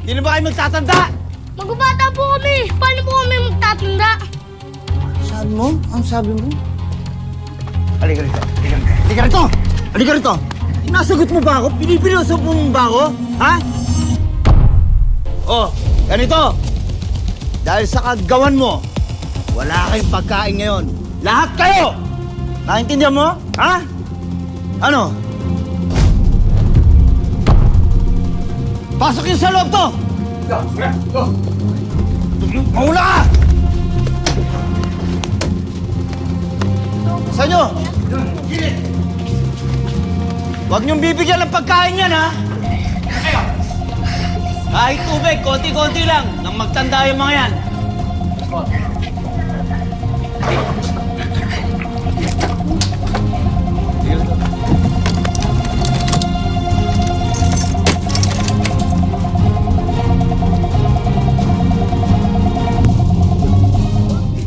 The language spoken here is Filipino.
Hindi na ba kayo magtatanda? Magbabata po kami. Paano po kami magtatanda? Sabi mo? Ang sabi mo? Halika rito. Halika rito! Halika rito! Nasagot mo ba ako? Pinipiloso mo ba ako? Ha? Oh, ganito. Dahil sa kagawan mo, wala kayong pagkain ngayon. Lahat kayo! Naintindihan mo? Ha? Ano? Pasok yung sa loob to! Mauna ka! Saan nyo? Huwag niyong bibigyan ng pagkain yan, ha? Kahit tubig, konti-konti lang, nang magtanda yung mga yan.